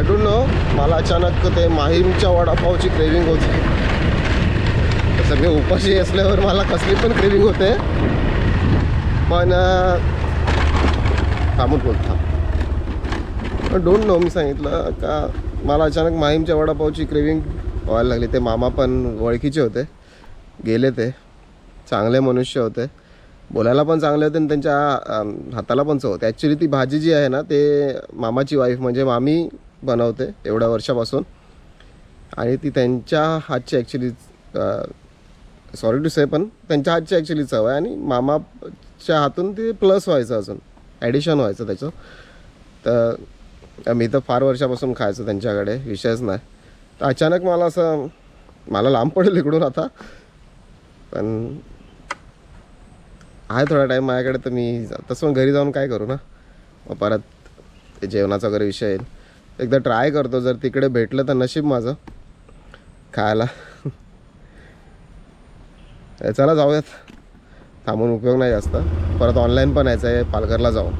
I don't know, मला अचानक ते माहीमच्या वडापावची क्रेविंग होती. तसं मी उपाशी असल्यावर मला कसली पण क्रेविंग होते, पण थांबून बोलता डोंट नो. मी सांगितलं का मला अचानक माहीमच्या वडापावची क्रेविंग व्हायला लागली. ते मामा पण ओळखीचे होते, गेले ते चांगले मनुष्य होते, बोलायला पण चांगले होते आणि त्यांच्या हाताला पण चव होते. ॲक्च्युली ती भाजी जी आहे ना, ते मामाची वाईफ म्हणजे मामी बनवते एवढ्या वर्षापासून, आणि ती त्यांच्या हातची ॲक्च्युली सॉरी टू से पण त्यांच्या हातची ॲक्च्युली चव आहे, आणि मामाच्या हातून ते प्लस व्हायचं, अजून ॲडिशन व्हायचं त्याचं. तर मी तर फार वर्षापासून खायचं त्यांच्याकडे, विषयच नाही. तर अचानक मला असं, मला लांब पडेल इकडून आता, पण आहे थोडा टाईम माझ्याकडे, तर मी तसं घरी जाऊन काय करू ना, मग परत ते जेवणाचा वगैरे विषय येईल. एकदा ट्राय करतो, जर तिकडे भेटलं तर नशीब माझं खायला. चला जाऊयात, थांबून उपयोग नाही जास्त. परत ऑनलाईन पण यायचं आहे, पालघरला जाऊ.